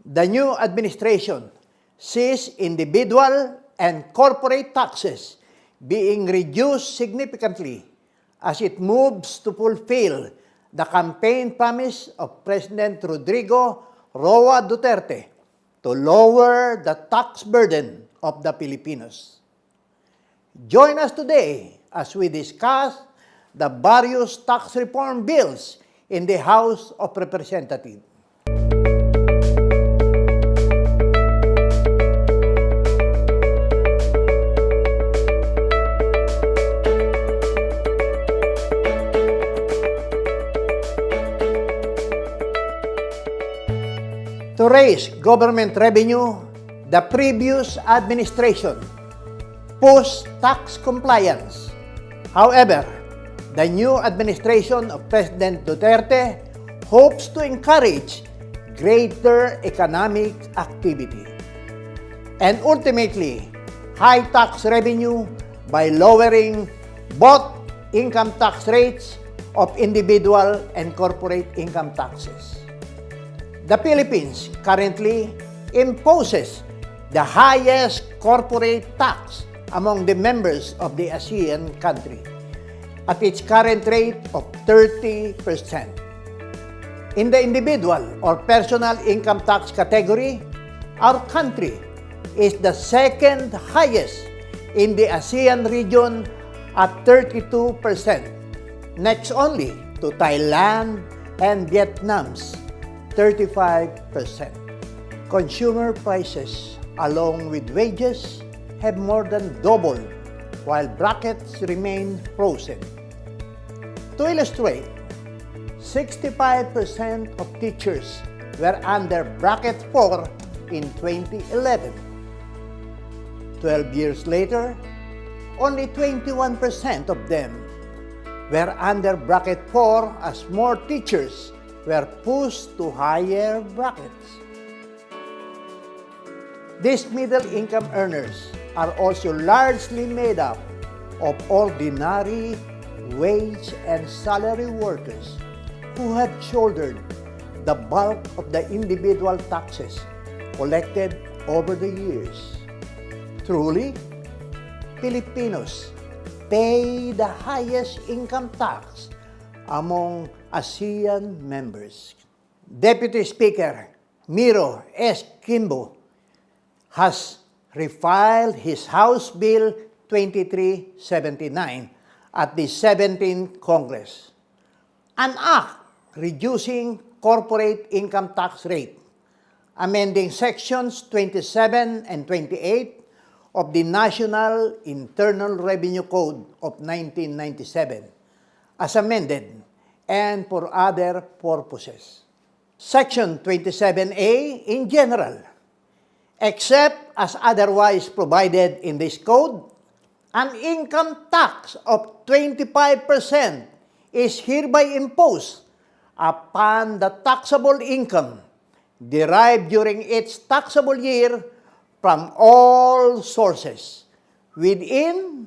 The new administration sees individual and corporate taxes being reduced significantly as it moves to fulfill the campaign promise of President Rodrigo Roa Duterte to lower the tax burden of the Filipinos. Join us today as we discuss the various tax reform bills in the House of Representatives. To raise government revenue, the previous administration pushed tax compliance. However, the new administration of President Duterte hopes to encourage greater economic activity and ultimately high tax revenue by lowering both income tax rates of individual and corporate income taxes. The Philippines currently imposes the highest corporate tax among the members of the ASEAN country at its current rate of 30%. In the individual or personal income tax category, our country is the second highest in the ASEAN region at 32%, next only to Thailand and Vietnam's 35%. Consumer prices, along with wages, have more than doubled, while brackets remain frozen. To illustrate, 65% of teachers were under bracket 4 in 2011. 12 years later, only 21% of them were under bracket 4 as more teachers were pushed to higher brackets. These middle-income earners are also largely made up of ordinary wage and salary workers who have shouldered the bulk of the individual taxes collected over the years. Truly, Filipinos pay the highest income tax among ASEAN members. Deputy Speaker Miro Quimbo has refiled his House Bill 2379 at the 17th Congress, an act reducing corporate income tax rate, amending sections 27 and 28 of the National Internal Revenue Code of 1997 as amended and for other purposes. Section 27A in general, except as otherwise provided in this code, an income tax of 25% is hereby imposed upon the taxable income derived during its taxable year from all sources within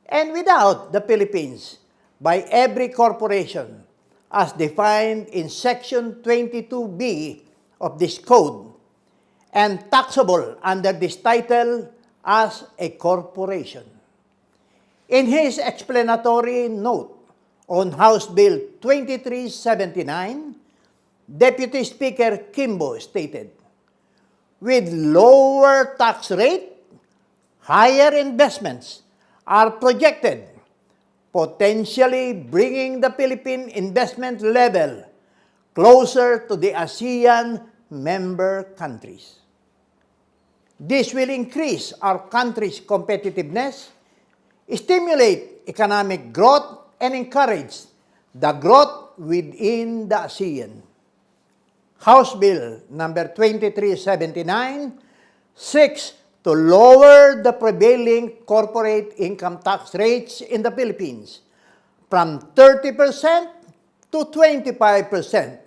and without the Philippines by every corporation as defined in Section 22B of this code and taxable under this title as a corporation. In his explanatory note on House Bill 2379, Deputy Speaker Quimbo stated, "With lower tax rate, higher investments are projected, potentially bringing the Philippine investment level closer to the ASEAN member countries. This will increase our country's competitiveness, stimulate economic growth, and encourage the growth within the ASEAN." House Bill number 2379 seeks to lower the prevailing corporate income tax rates in the Philippines from 30% to 25%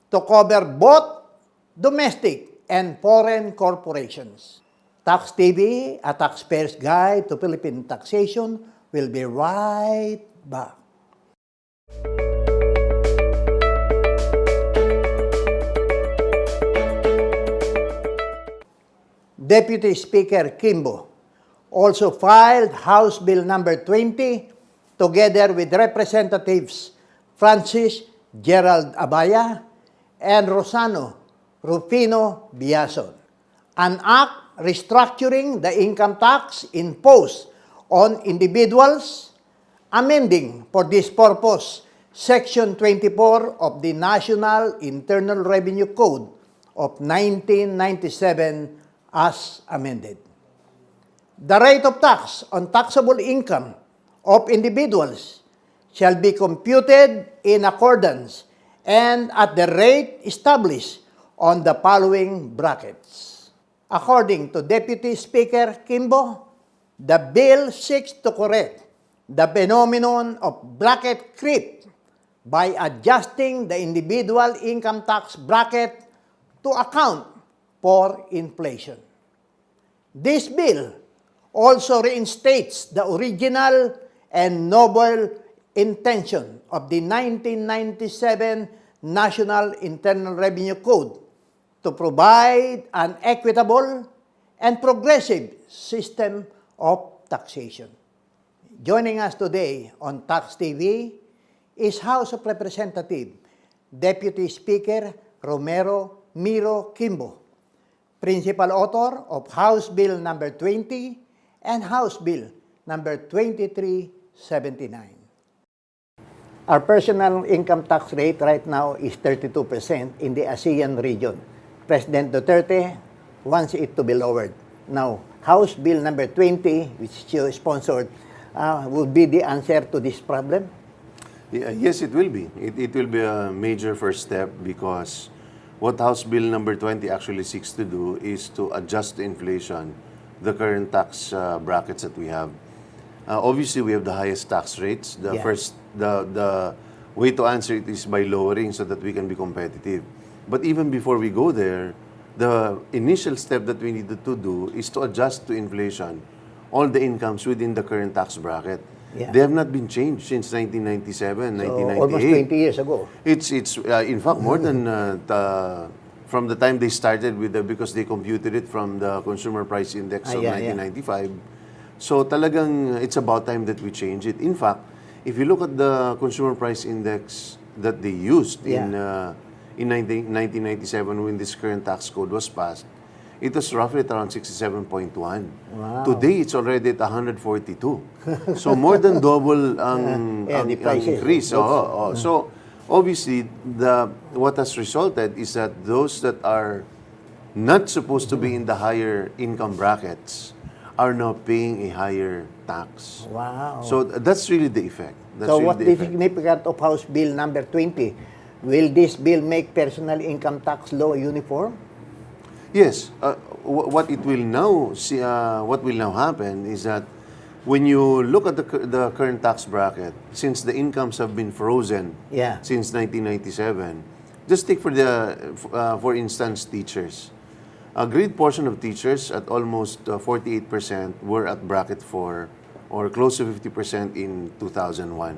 to cover both domestic and foreign corporations. TaxTV, a taxpayer's guide to Philippine taxation, will be right back. Deputy Speaker Quimbo also filed House Bill number 20 together with Representatives Francis Gerald Abaya and Rosano Rufino Biason, an act restructuring the income tax imposed on individuals, amending for this purpose Section 24 of the National Internal Revenue Code of 1997 as amended. The rate of tax on taxable income of individuals shall be computed in accordance and at the rate established on the following brackets. According to Deputy Speaker Quimbo, the bill seeks to correct the phenomenon of bracket creep by adjusting the individual income tax bracket to account for inflation. This bill also reinstates the original and noble intention of the 1997 National Internal Revenue Code to provide an equitable and progressive system of taxation. Joining us today on TaxTV is House of Representatives Deputy Speaker Romero Miro Quimbo, Principal Author of House Bill number 20 and House Bill number 2379. Our personal income tax rate right now is 32% in the ASEAN region. President Duterte wants it to be lowered. Now, House Bill number 20, which you sponsored, will be the answer to this problem? Yes, it will be. It will be a major first step because what House Bill number 20 actually seeks to do is to adjust to inflation the current tax brackets that we have. Obviously, we have the highest tax rates. The way to answer it is by lowering so that we can be competitive. But even before we go there, the initial step that we needed to do is to adjust to inflation all the incomes within the current tax bracket. Yeah. They have not been changed since 1997, So 1998. almost 20 years ago. It's in fact more than from the time they started with because they computed it from the Consumer Price Index of 1995. So talagang it's about time that we change it. In fact, if you look at the Consumer Price Index that they used in 1997 when this current tax code was passed, it was roughly at around 67.1. Wow. Today, it's already at 142. So more than double ang increase. So obviously, what has resulted is that those that are not supposed to be in the higher income brackets are now paying a higher tax. Wow. So that's really the effect. So what the significance of House Bill number 20? Will this bill make personal income tax law uniform? Yes. What will now happen is that when you look at the current tax bracket, since the incomes have been frozen since 1997, just take for instance teachers. A great portion of teachers, at almost 48%, were at bracket 4 or close to 50% in 2001.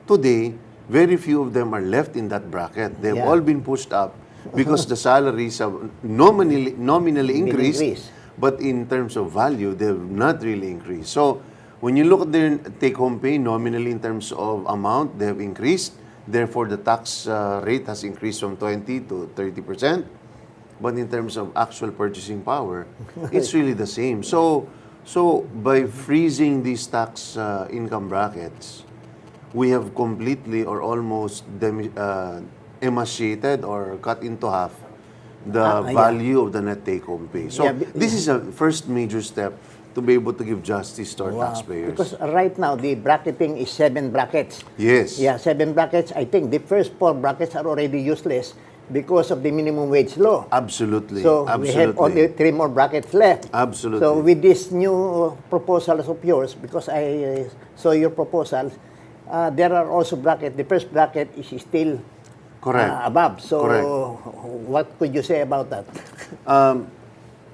Today, very few of them are left in that bracket. They've all been pushed up because the salaries have nominally increased, but in terms of value, they have not really increased. So when you look at their take-home pay, nominally in terms of amount, they have increased. Therefore, the tax rate has increased from 20 to 30%. But in terms of actual purchasing power, it's really the same. So by freezing these tax income brackets, we have completely or almost emaciated or cut into half the value of the net take-home pay. So this is a first major step to be able to give justice to our taxpayers. Because right now, the bracketing is 7 brackets. Yes. Yeah, 7 brackets. I think the first 4 brackets are already useless because of the minimum wage law. Absolutely. So we have only 3 more brackets left. Absolutely. So with this new proposals of yours, because I saw your proposals, there are also brackets. The first bracket is still above. So what could you say about that?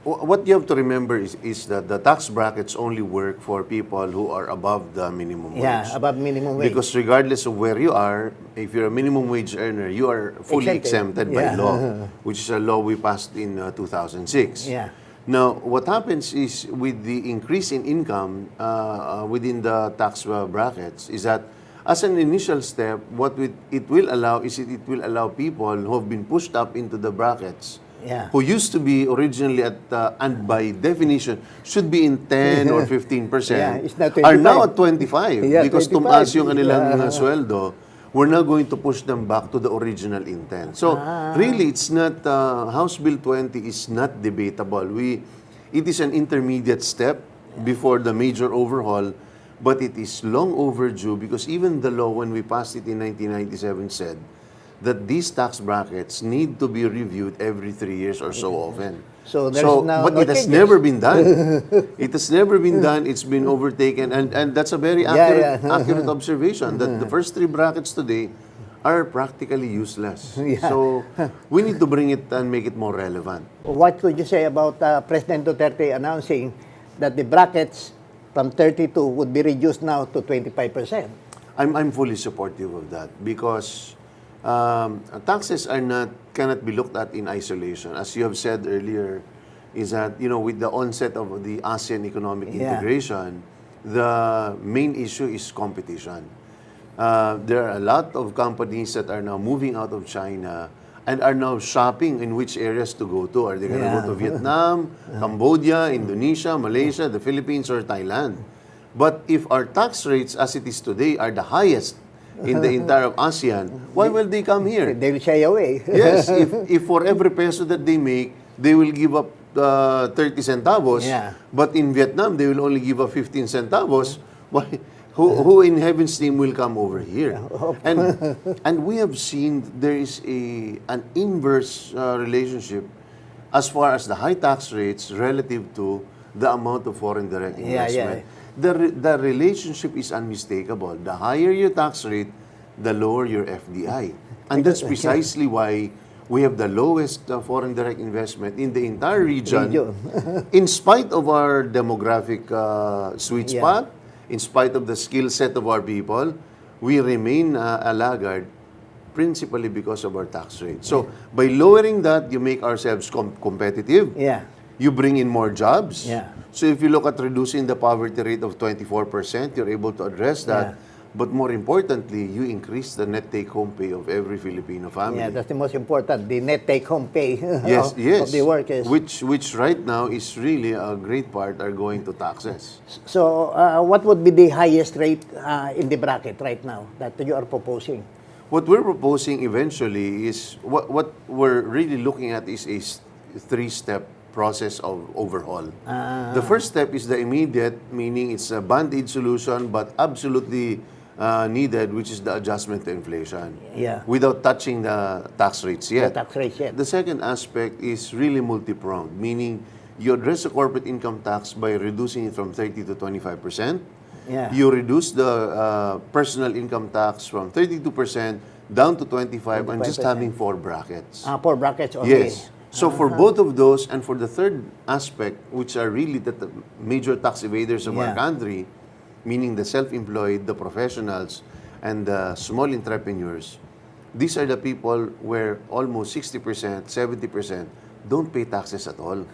What you have to remember is that the tax brackets only work for people who are above the minimum wage. Yeah, above minimum wage. Because regardless of where you are, if you're a minimum wage earner, you are fully exempted by law, which is a law we passed in 2006. Yeah. Now, what happens is with the increase in income within the tax brackets is that as an initial step, it will allow people who have been pushed up into the brackets, who used to be originally at, and by definition, should be in 10 or 15%, are now at 25 because 25. tumaas yung kanilang sweldo. We're now going to push them back to the original intent. So, really, it's not, House Bill 20 is not debatable. It is an intermediate step before the major overhaul, but it is long overdue because even the law, when we passed it in 1997, said that these tax brackets need to be reviewed every 3 years or so often. So there's now but no it has changes. never been done. It has never been done. It's been overtaken, and that's a very accurate observation that the first 3 brackets today are practically useless. So we need to bring it and make it more relevant. What could you say about President Duterte announcing that the brackets from 32 would be reduced now to 25%? I'm fully supportive of that because taxes cannot be looked at in isolation. As you have said earlier, is that with the onset of the ASEAN economic integration, the main issue is competition. There are a lot of companies that are now moving out of China and are now shopping in which areas to go to. Are they going to go to Vietnam, Cambodia, Indonesia, Malaysia, the Philippines, or Thailand? But if our tax rates as it is today are the highest in the entire ASEAN, why will they come here? They will shy away. Yes, if for every peso that they make, they will give up 30 centavos, but in Vietnam, they will only give up 15 centavos, who in heaven's name will come over here? And we have seen there is an inverse relationship as far as the high tax rates relative to the amount of foreign direct investment. The relationship is unmistakable. The higher your tax rate, the lower your FDI. And that's precisely why we have the lowest foreign direct investment in the entire region, in spite of our demographic sweet spot, in spite of the skill set of our people. We remain a laggard principally because of our tax rate. So by lowering that, you make ourselves competitive. You bring in more jobs. So if you look at reducing the poverty rate of 24%, you're able to address that. But more importantly, you increase the net take-home pay of every Filipino family. Yeah, that's the most important, the net take-home pay yes, of the workers. Which right now is really a great part are going to taxes. So what would be the highest rate in the bracket right now that you are proposing? What we're proposing eventually is, what we're really looking at is a 3-step process of overhaul. The first step is the immediate, meaning it's a band-aid solution, but absolutely needed, which is the adjustment to inflation. Without touching the tax rates yet. The second aspect is really multi-pronged, meaning you address the corporate income tax by reducing it from 30 to 25%. You reduce the personal income tax from 32% down to 25% and just having 4 brackets. 4 brackets only. Yes. So for both of those, and for the third aspect, which are really the major tax evaders of our country, meaning the self-employed, the professionals, and the small entrepreneurs, these are the people where almost 60%, 70% don't pay taxes at all.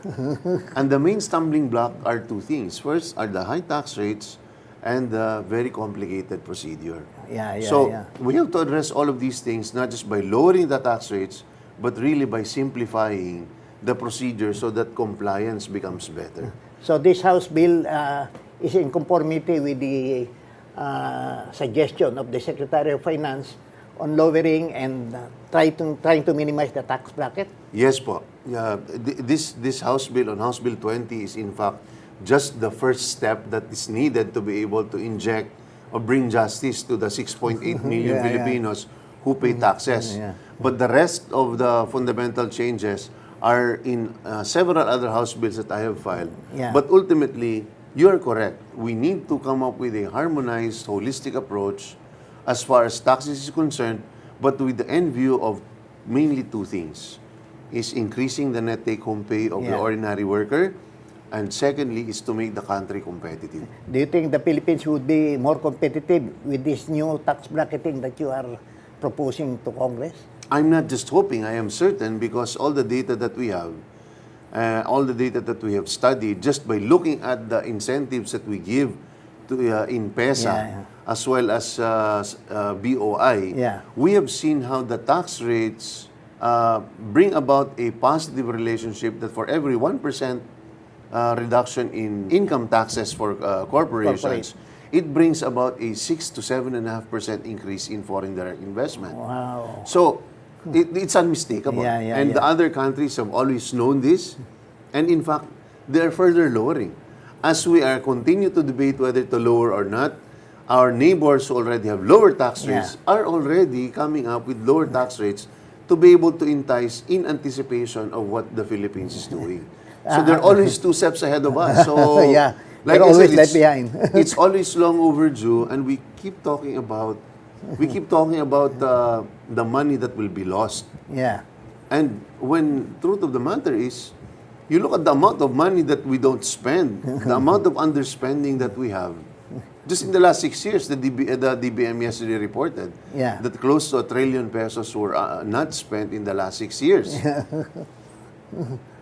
And the main stumbling block are 2 things. First are the high tax rates and the very complicated procedure. So we have to address all of these things, not just by lowering the tax rates, but really by simplifying the procedure so that compliance becomes better. So this House bill is in conformity with the suggestion of the Secretary of Finance on lowering and trying to minimize the tax bracket? Yes po. This House bill on House Bill 20 is in fact just the first step that is needed to be able to inject or bring justice to the 6.8 million Filipinos who pay taxes. But the rest of the fundamental changes are in several other House bills that I have filed. But ultimately, you are correct. We need to come up with a harmonized, holistic approach as far as taxes is concerned, but with the end view of mainly 2 things. Is increasing the net take-home pay of the ordinary worker, and secondly is to make the country competitive. Do you think the Philippines would be more competitive with this new tax bracketing that you are proposing to Congress? I'm not just hoping, I am certain, because all the data that we have all the data that we have studied, just by looking at the incentives that we give to in PESA, as well as BOI, we have seen how the tax rates bring about a positive relationship that for every 1% reduction in income taxes for corporations, it brings about a 6 to 7.5% increase in foreign direct investment. Wow. So it's unmistakable. And the other countries have always known this. And in fact, they're further lowering. As we are continue to debate whether to lower or not, our neighbors who already have lower tax rates are already coming up with lower tax rates to be able to entice in anticipation of what the Philippines is doing. So they're always 2 steps ahead of us. So like I always said, left behind. it's always long overdue, and we keep talking about the money that will be lost. And when truth of the matter is, you look at the amount of money that we don't spend, the amount of underspending that we have. Just in the last 6 years, the DBM yesterday reported that close to 1 trillion pesos were not spent in the last 6 years.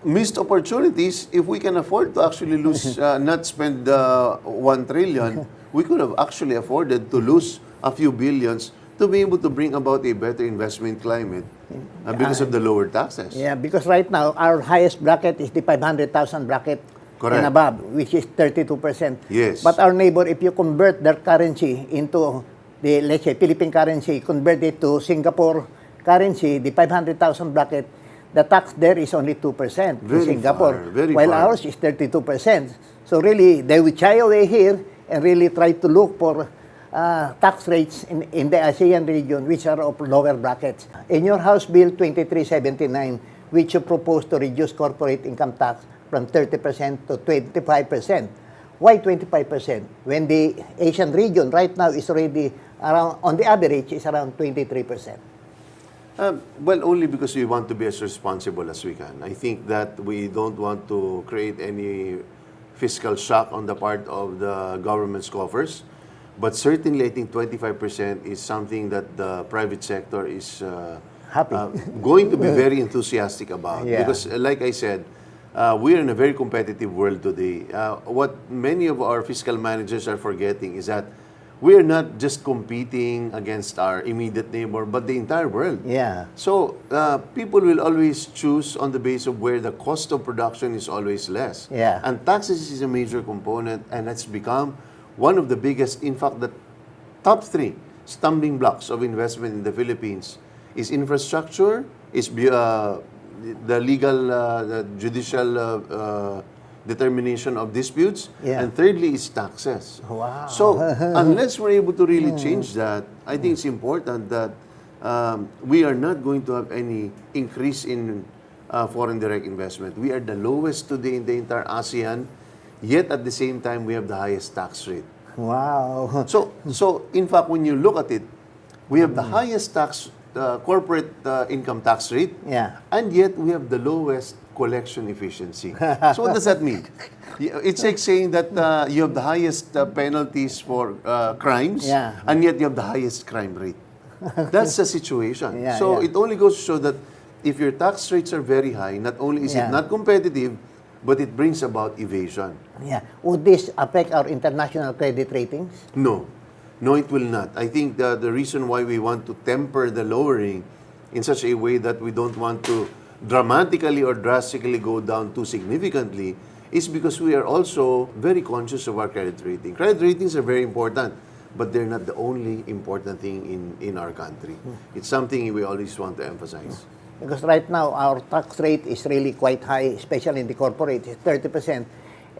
Missed opportunities. If we can afford to actually lose, not spend 1 trillion, we could have actually afforded to lose a few billions to be able to bring about a better investment climate because of the lower taxes. Because right now, our highest bracket is the 500,000 bracket and above, which is 32%. Yes. But our neighbor, if you convert their currency into the, let's say, Philippine currency, convert it to Singapore currency, the 500,000 bracket, the tax there is only 2% in Singapore, while ours is 32%. So really, they will shy away here and really try to look for tax rates in the ASEAN region, which are of lower brackets. In your House Bill 2379, which you propose to reduce corporate income tax from 30% to 25%. Why 25%? When the Asian region right now is already around, on the average, is around 23%. Well, only because we want to be as responsible as we can. I think that we don't want to create any fiscal shock on the part of the government's coffers. But certainly, I think 25% is something that the private sector is going to be very enthusiastic about. Because, like I said, we are in a very competitive world today. What many of our fiscal managers are forgetting is that we are not just competing against our immediate neighbor, but the entire world. So people will always choose on the basis of where the cost of production is always less. And taxes is a major component, and that's become one of the biggest, in fact, the top 3 stumbling blocks of investment in the Philippines is infrastructure, is the legal, the judicial determination of disputes, and thirdly is taxes. So unless we're able to really change that, I think it's important that we are not going to have any increase in foreign direct investment. We are the lowest today in the entire ASEAN, yet at the same time we have the highest tax rate. So in fact, when you look at it, we have the highest corporate income tax rate, and yet we have the lowest collection efficiency. So what does that mean? It's like saying that you have the highest penalties for crimes, and yet you have the highest crime rate. That's the situation. So it only goes to show that if your tax rates are very high, not only is it not competitive, but it brings about evasion. Would this affect our international credit ratings? No. No, it will not. I think the reason why we want to temper the lowering in such a way that we don't want to dramatically or drastically go down too significantly is because we are also very conscious of our credit rating. Credit ratings are very important, but they're not the only important thing in our country. It's something we always want to emphasize. Because right now, our tax rate is really quite high, especially in the corporate, it's 30%.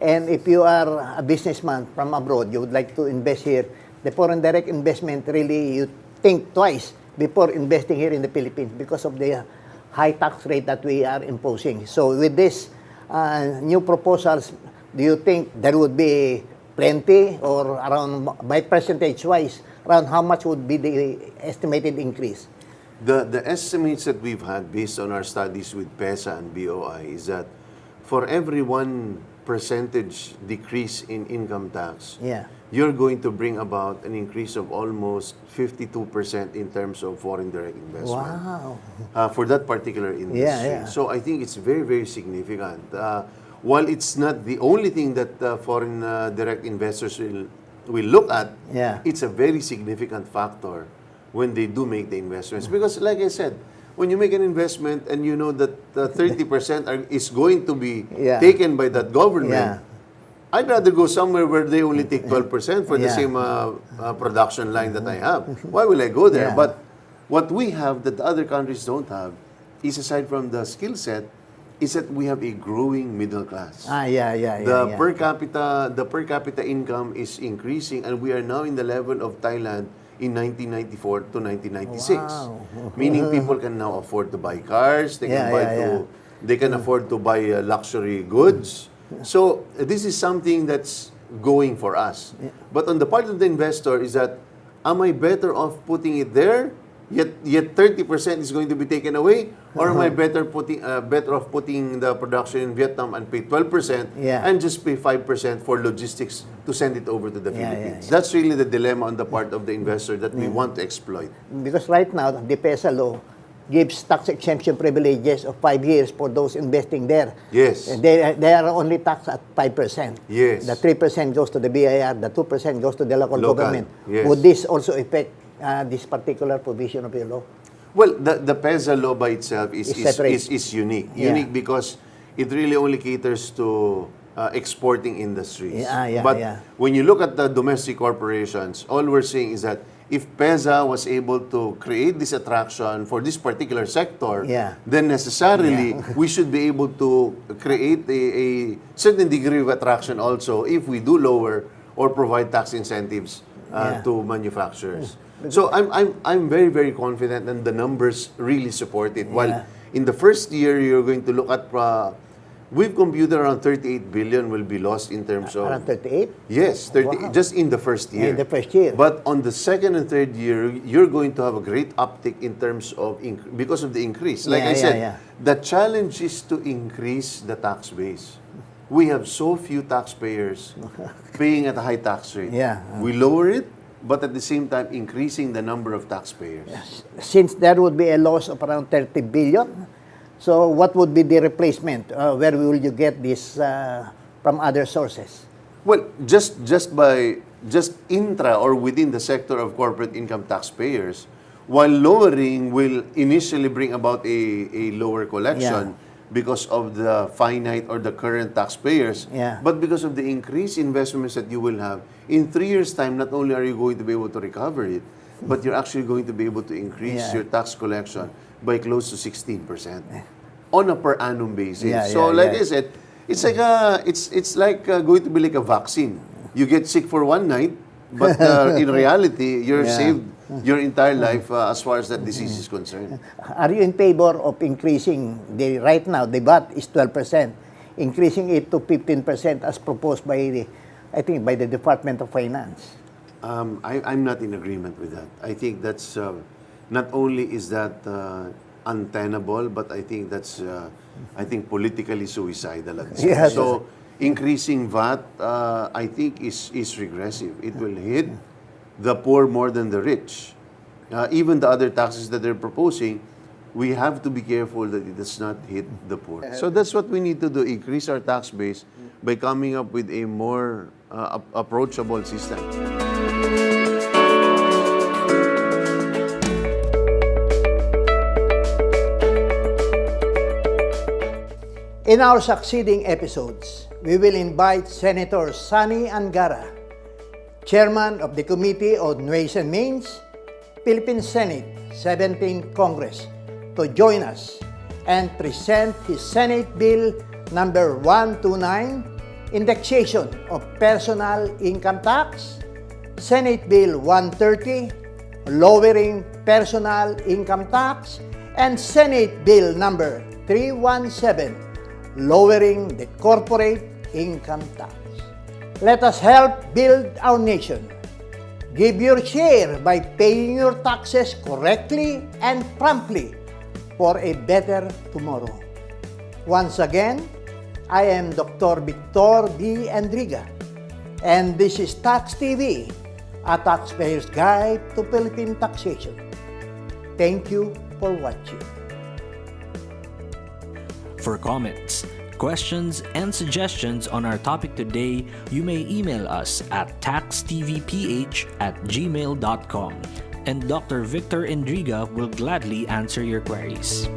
And if you are a businessman from abroad, you would like to invest here, the foreign direct investment, really, you think twice before investing here in the Philippines because of the high tax rate that we are imposing. So with this new proposals, do you think there would be plenty or around, by percentage-wise, around how much would be the estimated increase? The estimates that we've had based on our studies with PESA and BOI is that for every 1 percentage decrease in income tax, Yeah. you're going to bring about an increase of almost 52% in terms of foreign direct investment. Wow. For that particular industry. Yeah. So I think it's very, very significant. While it's not the only thing that foreign direct investors will look at, Yeah. it's a very significant factor when they do make the investments. Because like I said, when you make an investment and you know that 30% is going to be Yeah. taken by that government, Yeah. I'd rather go somewhere where they only take 12% for the Yeah. same production line that I have. Why will I go there? Yeah. But what we have that the other countries don't have is, aside from the skill set, is that we have a growing middle class. The per capita income is increasing, and we are now in the level of Thailand in 1994 to 1996. Wow. Meaning people can now afford to buy cars, they can they can afford to buy luxury goods. So this is something that's going for us. But on the part of the investor is that, am I better off putting it there, yet 30% is going to be taken away? Or am I better off putting the production in Vietnam and pay 12% and just pay 5% for logistics to send it over to the Philippines? That's really the dilemma on the part of the investor that we want to exploit. Because right now, the PESA law gives tax exemption privileges of 5 years for those investing there. Yes. They are only taxed at 5%. Yes. The 3% goes to the BIR, the 2% goes to the local government. Yes. Would this also affect this particular provision of your law? Well, the PESA law by itself is unique. Yeah. Unique because it really only caters to exporting industries. But when you look at the domestic corporations, all we're saying is that if PESA was able to create this attraction for this particular sector, then necessarily we should be able to create a certain degree of attraction also if we do lower or provide tax incentives to manufacturers. So I'm very, very confident, and the numbers really support it. While in the first year, you're going to look at we've computed around 38 billion will be lost in terms of... Around 38? Yes, 30, just in the first year. In the first year. But on the second and third year, you're going to have a great uptick in terms of... because of the increase. Like I said, the challenge is to increase the tax base. We have so few taxpayers paying at a high tax rate. We lower it, but at the same time, increasing the number of taxpayers. Since there would be a loss of around 30 billion, so what would be the replacement? Where will you get this from other sources? Well, just intra or within the sector of corporate income taxpayers, while lowering will initially bring about a lower collection because of the finite or the current taxpayers, but because of the increased investments that you will have, in 3 years' time, not only are you going to be able to recover it, but you're actually going to be able to increase your tax collection by close to 16% on a per annum basis. Like I said, it's like it's like going to be like a vaccine. You get sick for one night, but in reality, you're saved your entire life as far as that disease is concerned. Are you in favor of increasing right now the VAT is 12%, increasing it to 15% as proposed by by the Department of Finance? I'm not in agreement with that. I think that's not only is that untenable, but I think that's politically suicidal at this point. So increasing VAT, I think is regressive. It will hit the poor more than the rich. Even the other taxes that they're proposing, we have to be careful that it does not hit the poor. So that's what we need to do: increase our tax base by coming up with a more approachable system. In our succeeding episodes, we will invite Senator Sani Angara, Chairman of the Committee on Ways and Means, Philippine Senate 17th Congress, to join us and present his Senate Bill number 129, Indexation of Personal Income Tax, Senate Bill 130, Lowering Personal Income Tax, and Senate Bill number 317, Lowering the Corporate Income Tax. Let us help build our nation. Give your share by paying your taxes correctly and promptly for a better tomorrow. Once again, I am Dr. Victor D. Andriga, and this is Tax TV, a taxpayer's guide to Philippine taxation. Thank you for watching. For comments, questions, and suggestions on our topic today, you may email us at taxtvph@gmail.com, and Dr. Victor Endriga will gladly answer your queries.